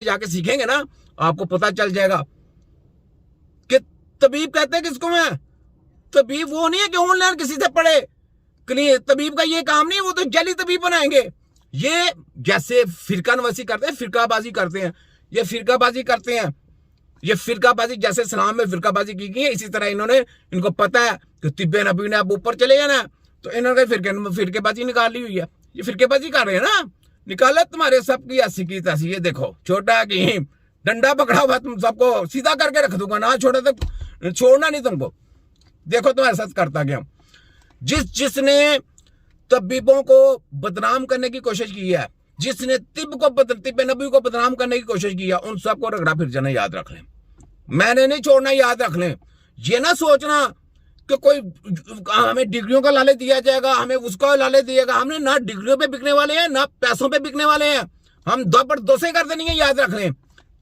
जाके सीखेंगे ना, आपको पता चल जाएगा कि तबीब कहते हैं किसको है। तबीब वो नहीं है कि ऑनलाइन किसी से पढ़े। तबीब का ये काम नहीं है, वो तो जली तबीब बनाएंगे। ये जैसे फिरकानवसी करते हैं, फिरकाबाजी करते हैं, ये फिरकाबाजी करते हैं। ये फिरकाबाजी जैसे इस्लाम में फिरकाबाजी की गई है, इसी तरह इनको पता है कि तिब्बे नबी ने अब ऊपर चले जाना, तो इन्होंने फिरकेबाजी निकाल ली हुई है। ये फिरकेबाजी कर रहे हैं ना, निकाला तुम्हारे सबकी ऐसी की तैसी। ये देखो छोटा की डंडा पकड़ा हुआ, तुम सबको सीधा करके रख दूंगा ना, छोड़ा तो छोड़ना नहीं तुमको। देखो तुम्हारे साथ करता गया। जिसने तबीबों को बदनाम करने की कोशिश की है, जिसने तिब्बे नबी को बदनाम करने की कोशिश की है, उन सबको रगड़ा फिर जाना याद रख लें। मैंने नहीं छोड़ना, याद रख लें। ये ना सोचना कि कोई हमें डिग्रियों का लालच दिया जाएगा, हमें उसका लालच दिएगा। हमने ना डिग्रियों पे बिकने वाले हैं, ना पैसों पे बिकने वाले हैं। हम दोसे करते नहीं है, याद रख लें।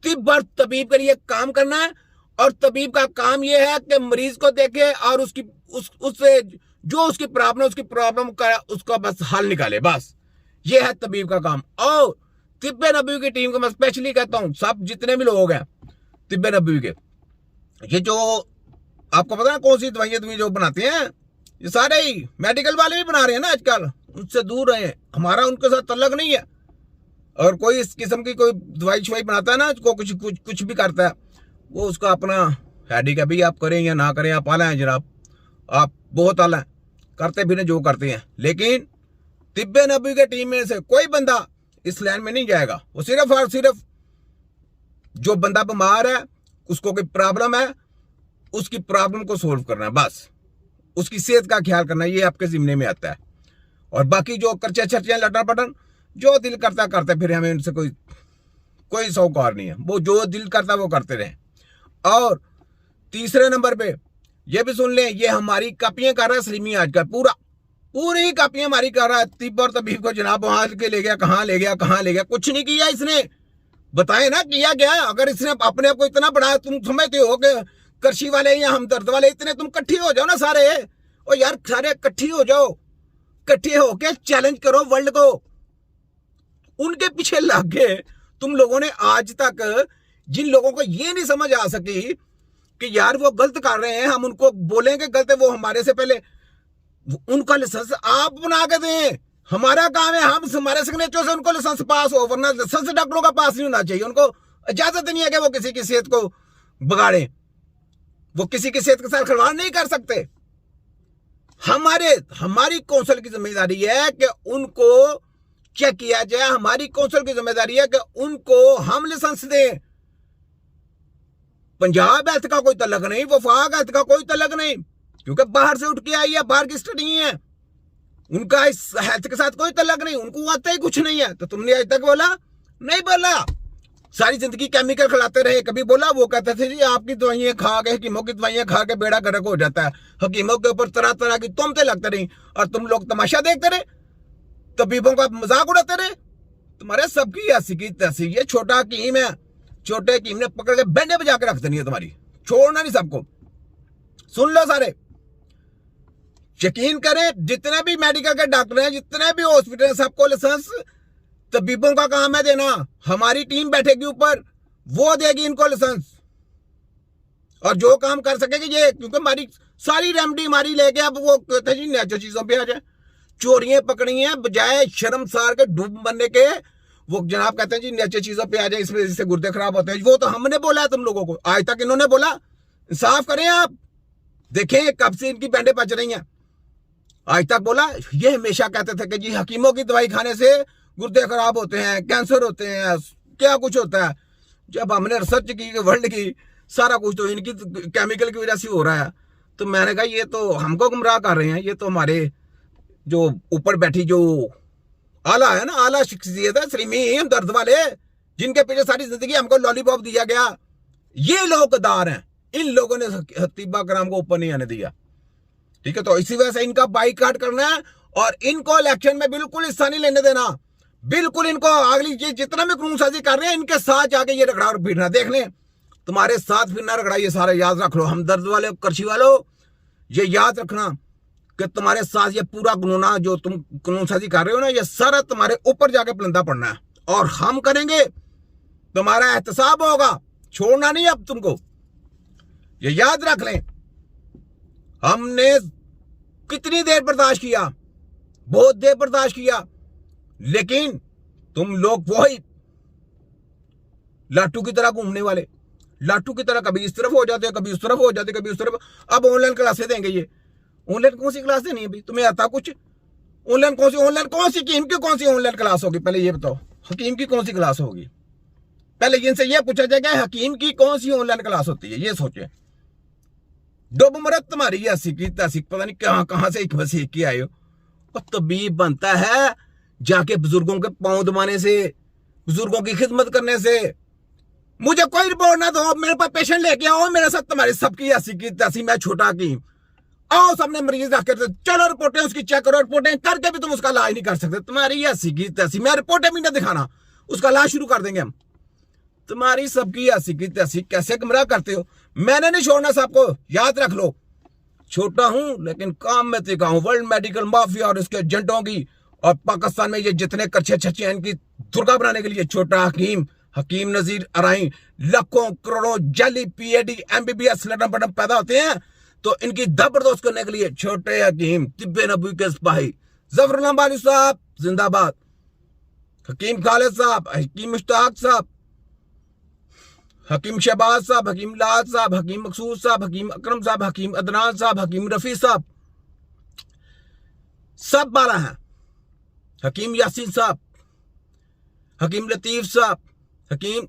तिब्ब और तबीब के लिए काम करना है, और तबीब का काम यह है कि मरीज को देखे और उससे जो उसकी प्रॉब्लम का उसका बस हल निकाले, बस ये है तबीब का काम। और तिब्बे नबी की टीम को मैं स्पेशली कहता हूं, सब जितने भी लोग हैं तिब्बे नबी के, ये जो आपको पता है कौन सी दवाइयां जो बनाते हैं, ये सारे ही मेडिकल वाले भी बना रहे हैं ना आजकल, उनसे दूर रहे। हमारा उनके साथ तल्लक नहीं है। और कोई इस किस्म की कोई दवाई शवाई बनाता है ना, को कुछ भी करता है, वो उसका अपना हेडिक है। भाई आप करें या ना करें, आप आला हैं जनाब, आप बहुत आला हैं, करते फिर जो करते हैं। लेकिन तिब्बे नबी के टीम में से कोई बंदा इस लाइन में नहीं जाएगा। वो सिर्फ और सिर्फ जो बंदा बीमार है, उसको कोई प्रॉब्लम है, उसकी प्रॉब्लम को सोल्व करना है, बस उसकी सेहत का ख्याल करना, ये आपके जिम्मे में आता है। और बाकी जो कर्चे छर्चे लटन पटन जो दिल करता करते, फिर हमें उनसे कोई सौकार नहीं है। वो जो दिल करता वो करते रहे। और तीसरे नंबर पे ये भी सुन लें, ये हमारी कापियां कर रहा है सलीमी आजकल, पूरी कापियां हमारी कर रहा है। तिब्ब और तबीब को जनाब वहां के ले गया, कहां ले गया, कुछ नहीं किया इसने। बताए ना किया गया। अगर इसने अपने आप को इतना बढ़ाया, तुम समझते हो कि कृषि वाले या हमदर्द वाले इतने, तुम इकट्ठे हो जाओ ना सारे, और यार सारे इकट्ठे हो जाओ, इकट्ठे होके चैलेंज करो वर्ल्ड को। उनके पीछे लग गए तुम लोगों ने आज तक। जिन लोगों को ये नहीं समझ आ सकी कि यार वो गलत कर रहे हैं, हम उनको बोलेंगे गलत है, वो हमारे से पहले उनका लाइसेंस आप बना के दें। हमारा काम है, हम हमारे सिग्नेचर से उनको लाइसेंस पास हो, वरना लाइसेंस डॉक्टरों का पास नहीं होना चाहिए। उनको इजाजत नहीं है कि वो किसी की सेहत को बिगाड़े, वो किसी की सेहत के साथ खिलवाड़ नहीं कर सकते। हमारी कौंसिल की जिम्मेदारी है कि उनको चेक किया जाए। हमारी कौंसिल की जिम्मेदारी है कि उनको हम लाइसेंस दें। पंजाब हेल्थ का कोई तल्लक नहीं, वफाक हेल्थ का कोई तल्लक नहीं, क्योंकि बाहर से उठ के आई है, बाहर की स्टडी है, उनका इस हेल्थ के साथ कोई तल्लक नहीं, उनको आता ही कुछ नहीं है। तो तुमने आज तक बोला नहीं, बोला सारी जिंदगी केमिकल खिलाते रहे। कभी बोला? वो कहते थे जी आपकी दवाइयां खा के, हकीमों की दवाइयां खा के बेड़ा गर्क हो जाता है, हकीमों के ऊपर तरह तरह की तुमते लगते रही, और तुम लोग तमाशा देखते रहे, तबीबों का मजाक उड़ाते रहे। तुम्हारे सबकी ऐसी की तैसी। ये छोटा हकीम है, छोटे हकीम ने पकड़ के बैंडे बजा के रख देनी है तुम्हारी, छोड़ना नहीं सबको। सुन लो सारे, यकीन करें, जितने भी मेडिकल के डॉक्टर हैं, जितने भी हॉस्पिटल हैं, सबको लाइसेंस तबीबों का काम है देना। हमारी टीम बैठेगी ऊपर, वो देगी इनको लाइसेंस, और जो काम कर सकेगी ये, क्योंकि हमारी सारी रेमडी हमारी लेके अब वो कहते हैं जी नेचुरल चीजों पे आ जाए। चोरियां पकड़ी हैं, बजाय शर्मसार के डूब बनने के, वो जनाब कहते हैं जी नेचुरल चीजों पे आ जाए, इस वजह से गुर्दे खराब होते हैं। वो तो हमने बोला है तुम लोगों को, आज तक इन्होंने बोला? इंसाफ करें आप, देखें कब से इनकी बैंडें बच रही हैं। आज तक बोला? ये हमेशा कहते थे कि जी हकीमों की दवाई खाने से गुर्दे खराब होते हैं, कैंसर होते हैं, क्या कुछ होता है। जब हमने रिसर्च की वर्ल्ड की, सारा कुछ तो इनकी केमिकल की वजह से हो रहा है। तो मैंने कहा ये तो हमको गुमराह कर रहे हैं, ये तो हमारे जो ऊपर बैठी जो आला है ना, आला शख्सियत है, सलीमी हमदर्द वाले, जिनके पीछे सारी जिंदगी हमको लॉलीपॉप दिया गया, ये लोग गद्दार हैं। इन लोगों ने तिब्बा कराम को ऊपर नहीं आने दिया, ठीक है। तो इसी वजह से इनका बाइकाट करना है, और इनको इलेक्शन में बिल्कुल हिस्सा नहीं लेने देना। बिल्कुल इनको अगली ये जितना भी कानून साजी कर रहे हैं, इनके साथ जाके ये रगड़ा और फिरना देख लें। तुम्हारे साथ फिरना रगड़ा, ये सारा याद रख लो। हमदर्द वाले, कृषि वालों, ये याद रखना कि तुम्हारे साथ ये पूरा कानून जो तुम कानून साजी कर रहे हो ना, ये सारा तुम्हारे ऊपर जाके पलंदा पड़ना है। और हम करेंगे तुम्हारा एहतसाब होगा, छोड़ना नहीं अब तुमको, ये याद रख लें। हमने कितनी देर बर्दाश्त किया, बहुत देर बर्दाश्त किया, लेकिन तुम लोग वही लाटू की तरह घूमने वाले, लाटू की तरह कभी इस तरफ हो जाते हैं, कभी उस तरफ हो जाते हैं, कभी उस तरफ। अब ऑनलाइन क्लासें देंगे, ये ऑनलाइन कौन सी क्लास देनी है? अभी तुम्हें आता कुछ? ऑनलाइन कौन सी हकीम की कौन सी ऑनलाइन क्लास होगी? पहले ये बताओ, हकीम की कौन सी क्लास होगी? पहले इनसे ये पूछा जाएगा हकीम की कौन सी ऑनलाइन क्लास होती है, ये सोचे। डुब मरत तुम्हारी ये सीखी तसीख, पता नहीं कहां से एक सीख के आए हो। और तबीब बनता है जाके बुजुर्गों के पांव दबाने से, बुजुर्गों की खिदमत करने से। मुझे कोई रिपोर्ट ना दो, मेरे पास पेशेंट लेके आओ, मेरे साथ तुम्हारी सबकी ऐसी की तैसी, मैं छोटा हकीम, आओ सामने मरीज रखकर चलो रिपोर्टें उसकी चेक करो, रिपोर्टें करके भी तुम उसका इलाज नहीं कर सकते। तुम्हारी ऐसी की तैसी, मैं रिपोर्टें भी ना दिखाना, उसका इलाज शुरू कर देंगे हम। तुम्हारी सबकी ऐसी की तैसी, कैसे गुमराह करते हो। मैंने नहीं छोड़ना सबको, याद रख लो। छोटा हूं लेकिन काम में तीखा हूं। वर्ल्ड मेडिकल माफिया और इसके एजेंटों की और पाकिस्तान में ये जितने कच्चे छच्चे हैं, इनकी दुर्गा बनाने के लिए छोटा हकीम, हकीम नजीर अराई, लाखों करोड़ों जाली पीएडी एमबीबीएस लड़न बटन पैदा होते हैं, तो इनकी जबरदस्त करने के लिए छोटे हकीम, तिब्बे नबी के सिपाही जफरुल्लाह बाली साहब जिंदाबाद, हकीम खालिद साहब, हकीम मुश्ताक साहब, हकीम शहबाज साहब, हकीम लाद साहब, हकीम मकसूद साहब, हकीम अकरम साहब, हकीम अदनान साहब, हकीम रफी साहब, सब बाला हैं। हकीम यासीन साहब, हकीम लतीफ साहब, हकीम